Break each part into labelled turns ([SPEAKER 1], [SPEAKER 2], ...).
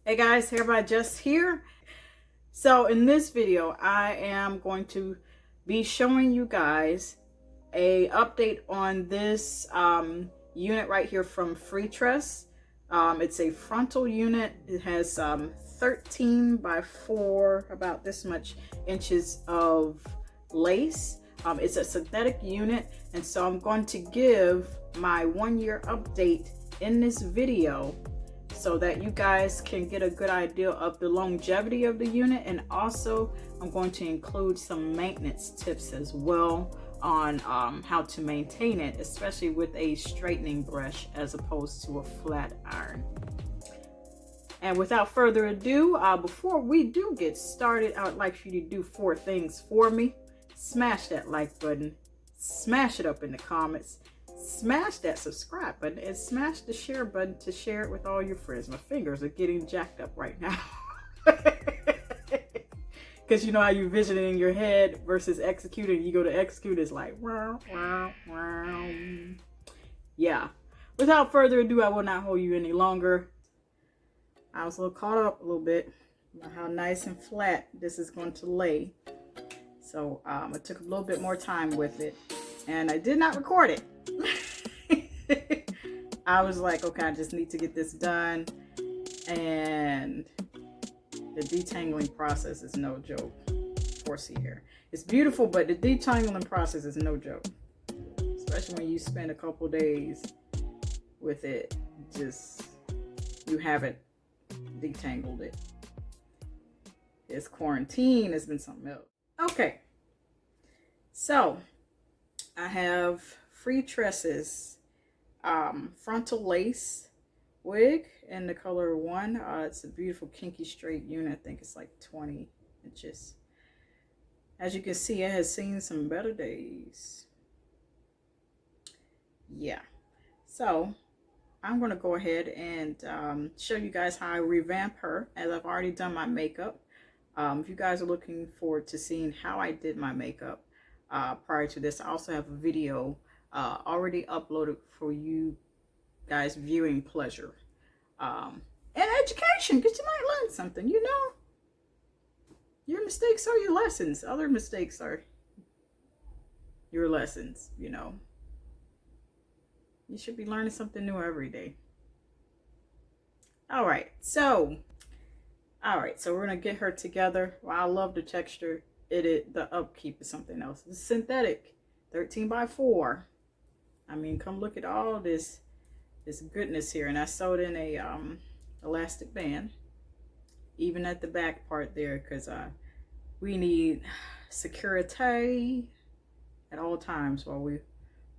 [SPEAKER 1] Hey guys, everybody just here. So in this video, I am going to be showing you guys a update on this unit right here from Freetress. It's a frontal unit. It has 13 by 4, about this much inches of lace. It's a synthetic unit, and so I'm going to give my 1-year update in this video so that you guys can get a good idea of the longevity of the unit, and also I'm going to include some maintenance tips as well on how to maintain it, especially with a straightening brush as opposed to a flat iron. And without further ado, before we do get started, I would like for you to do 4 things for me. Smash that like button, smash it up in the comments, smash that subscribe button, and smash the share button to share it with all your friends. My fingers are getting jacked up right now. Because you know how you vision it in your head versus executing. You go to execute, it's like, wow, wow, wow. Yeah. Without further ado, I will not hold you any longer. I was a little caught up a little bit about how nice and flat this is going to lay. So I took a little bit more time with it, and I did not record it. I was like, okay, I just need to get this done, and the detangling process is no joke. Foresee here, it's beautiful, but the detangling process is no joke, especially when you spend a couple days with it. Just, you haven't detangled it. This quarantine has been something else. Okay, so I have Freetress's frontal lace wig in the color 1. It's a beautiful kinky straight unit. I think it's like 20 inches. As you can see, it has seen some better days. Yeah, so I'm going to go ahead and show you guys how I revamp her, as I've already done my makeup. If you guys are looking forward to seeing how I did my makeup prior to this, I also have a video already uploaded for you guys viewing pleasure and education, because you might learn something. You know, your mistakes are your lessons. Other mistakes are your lessons. You know, you should be learning something new every day. All right, so we're gonna get her together. Well, I love the texture. The upkeep is something else. It's synthetic, 13 by 4. I mean, come look at all this goodness here. And I sewed in a elastic band, even at the back part there, because we need security at all times while we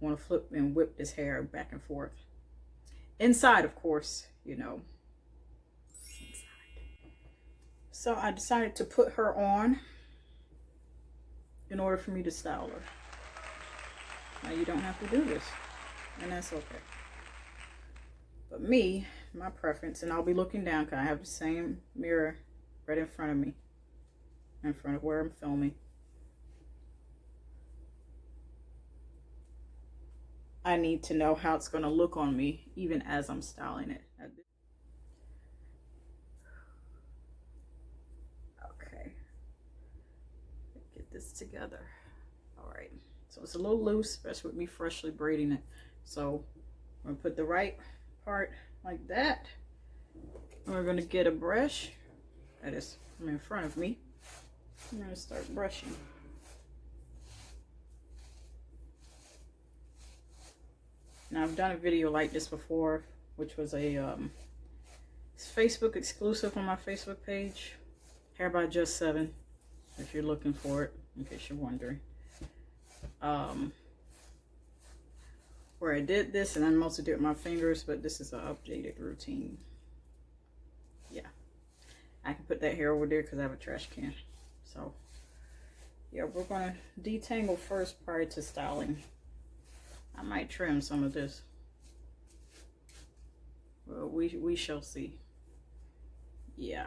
[SPEAKER 1] want to flip and whip this hair back and forth. Inside, of course, you know. So I decided to put her on in order for me to style her. Now you don't have to do this, and that's okay. But me, my preference, and I'll be looking down because I have the same mirror right in front of me, in front of where I'm filming. I need to know how it's going to look on me even as I'm styling it. Okay, get this together. All right, so it's a little loose, especially with me freshly braiding it. So I'm going to put the right part like that. We're going to get a brush that is from in front of me. I'm going to start brushing. Now, I've done a video like this before, which was a Facebook exclusive on my Facebook page, Hair by Just 7, if you're looking for it, in case you're wondering. Where I did this, and I mostly did it with my fingers, but this is an updated routine. Yeah, I can put that hair over there because I have a trash can. So yeah, we're going to detangle first prior to styling. I might trim some of this. Well, we shall see. Yeah.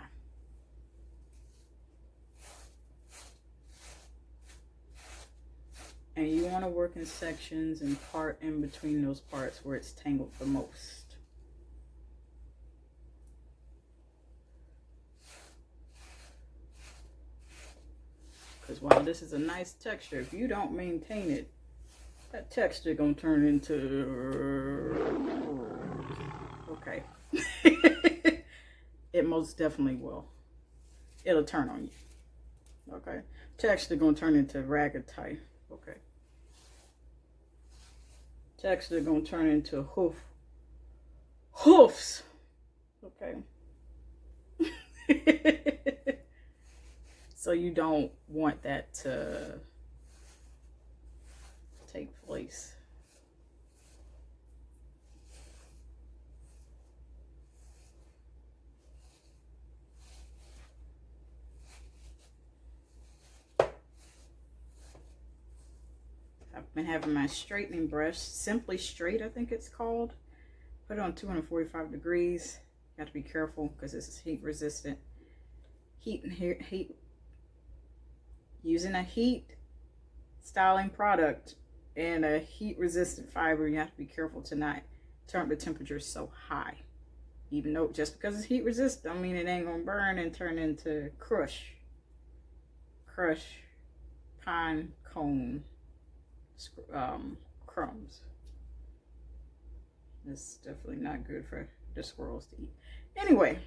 [SPEAKER 1] And you want to work in sections and part in between those parts where it's tangled the most. this while this is a nice texture. If you don't maintain it, that texture gonna turn into, okay. It most definitely will. It'll turn on you. Okay. Texture gonna turn into ragged type. Okay. Texture gonna turn into hoofs. Okay. So you don't want that to take place. I've been having my straightening brush, Simply Straight, I think it's called. Put it on 245 degrees. You have to be careful because this is heat resistant. Heat. Using a heat styling product and a heat resistant fiber, you have to be careful to not turn the temperature so high. Even though just because it's heat resistant, don't mean it ain't gonna burn and turn into crush pine cone crumbs. It's definitely not good for the squirrels to eat. Anyway.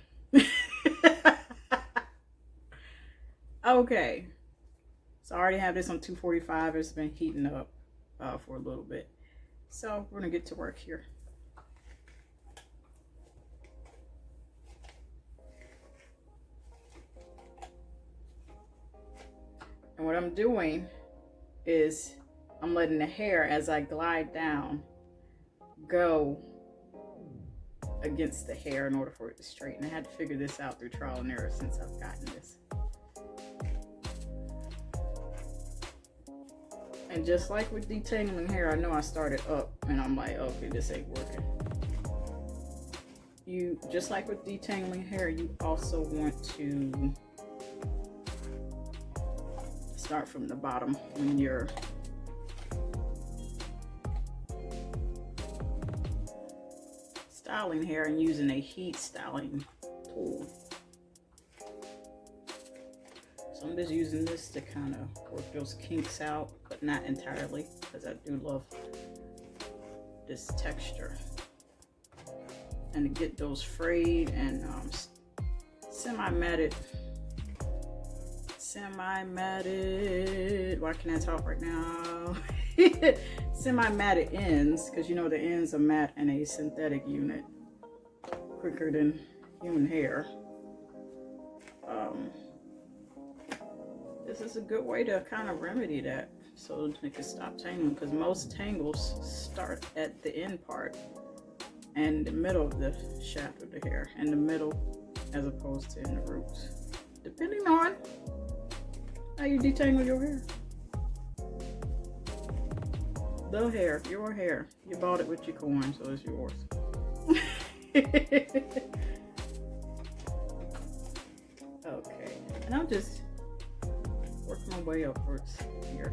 [SPEAKER 1] Okay. So I already have this on 245. It's been heating up for a little bit. So we're gonna get to work here. And what I'm doing is I'm letting the hair, as I glide down, go against the hair in order for it to straighten. I had to figure this out through trial and error since I've gotten this. And just like with detangling hair, I know I started up and I'm like, okay, this ain't working. Just like with detangling hair, you also want to start from the bottom when you're styling hair and using a heat styling tool. So I'm just using this to kind of work those kinks out, but not entirely, because I do love this texture. And to get those frayed and semi-matted, why can't I talk right now? Semi-matted ends, because you know the ends are matte in a synthetic unit quicker than human hair. This is a good way to kind of remedy that, so it can stop tangling, because most tangles start at the end part and the middle of the shaft of the hair, and the middle as opposed to in the roots, depending on how you detangle your hair. The hair, your hair. You bought it with your coin, so it's yours. Okay, and I'm just working my way upwards here.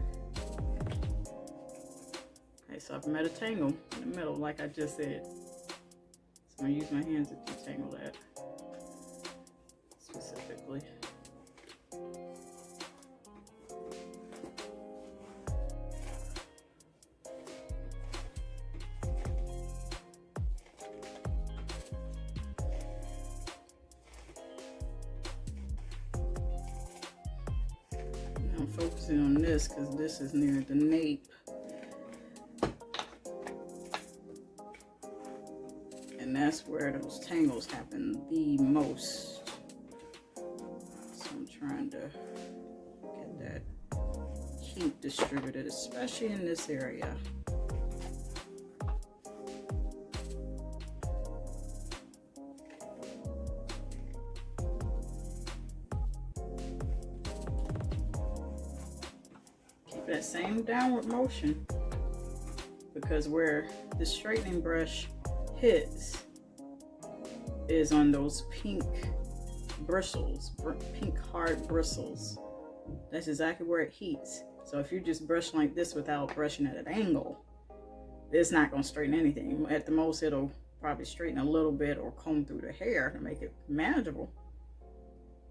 [SPEAKER 1] Okay, so I've made a tangle in the middle, like I just said. So I'm gonna use my hands to detangle that specifically. I'm focusing on this because this is near the nape. And that's where those tangles happen the most. So I'm trying to get that heat distributed, especially in this area. That same downward motion, because where the straightening brush hits is on those pink bristles, pink hard bristles. That's exactly where it heats. So if you just brush like this without brushing at an angle, it's not going to straighten anything. At the most, it'll probably straighten a little bit or comb through the hair to make it manageable.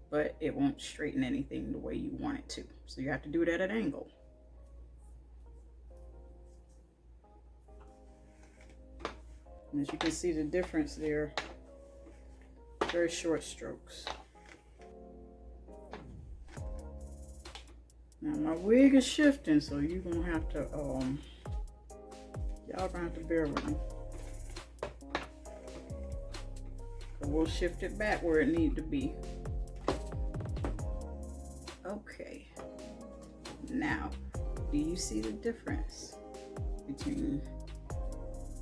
[SPEAKER 1] but it won't straighten anything the way you want it to. So you have to do it at an angle. And as you can see the difference there, very short strokes. Now my wig is shifting, so you're gonna have to, y'all gonna have to bear with me. We'll shift it back where it needs to be. Okay. Now, do you see the difference between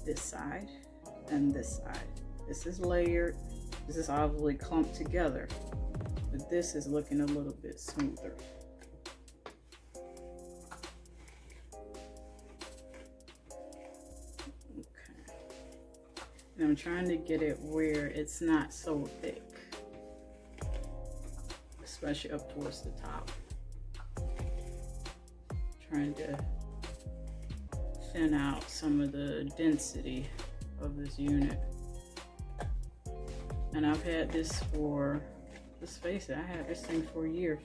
[SPEAKER 1] this side and this side? This is layered. This is obviously clumped together, but this is looking a little bit smoother. And I'm trying to get it where it's not so thick, especially up towards the top. Trying to thin out some of the density of this unit. And I've had this for, let's face it, I had this thing for a year.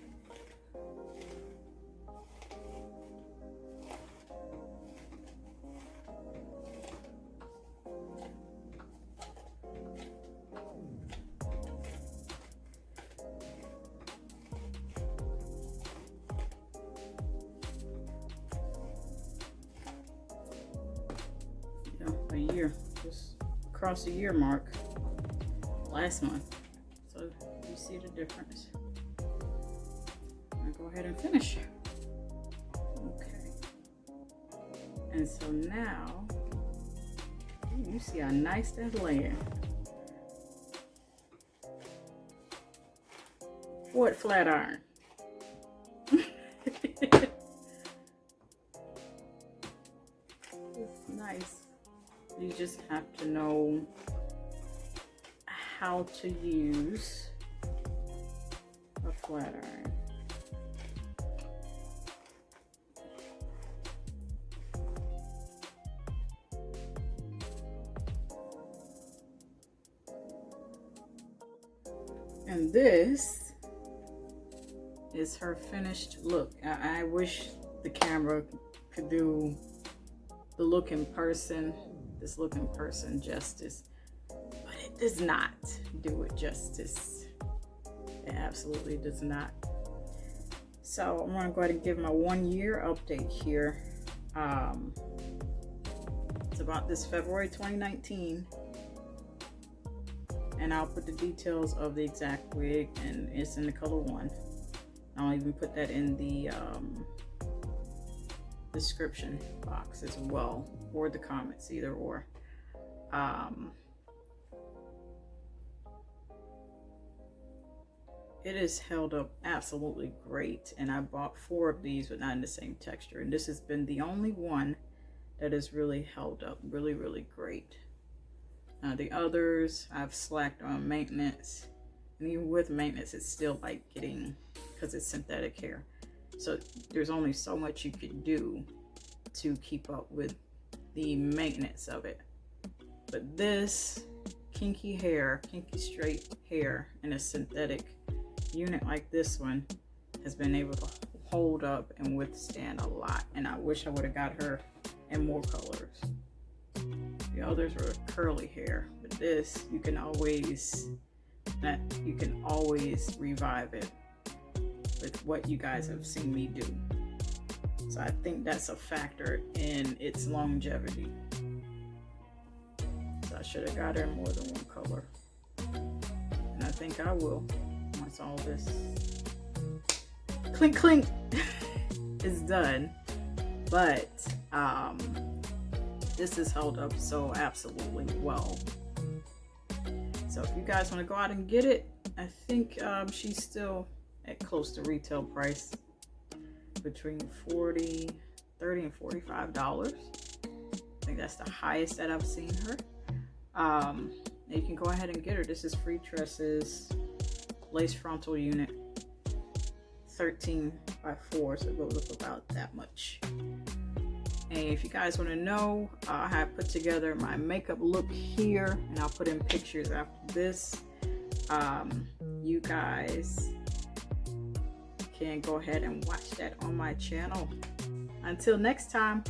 [SPEAKER 1] A year, just across the year mark last month. So you see the difference. I'll go ahead and finish. Okay. And so now you see how nice that laying. What flat iron? It's nice. You just have to know how to use a flat iron. And this is her finished look. I wish the camera could do the look in person, this look in person justice, but it does not do it justice. It absolutely does not. So I'm gonna go ahead and give my 1 year update here. It's about this February 2019, and I'll put the details of the exact wig, and it's in the color 1. I'll even put that in the description box as well, or the comments, either or. It is held up absolutely great, and I bought 4 of these but not in the same texture, and this has been the only one that has really held up really great. The others I've slacked on maintenance, and even with maintenance it's still like getting, because it's synthetic hair, so there's only so much you can do to keep up with the maintenance of it. But this kinky hair, kinky straight hair in a synthetic unit like this one has been able to hold up and withstand a lot, and I wish I would have got her in more colors. The others were curly hair, but this you can always revive it with what you guys have seen me do. So I think that's a factor in its longevity. So I should have got her in more than one color, and I think I will once all this clink clink is done. But this is held up so absolutely well. So if you guys want to go out and get it, I think she's still at close to retail price, between $30 and $45. I think that's the highest that I've seen her. You can go ahead and get her. This is Freetress's lace frontal unit, 13x4, so it goes up about that much. And if you guys want to know, I have put together my makeup look here, and I'll put in pictures after this. You guys can go ahead and watch that on my channel. Until next time,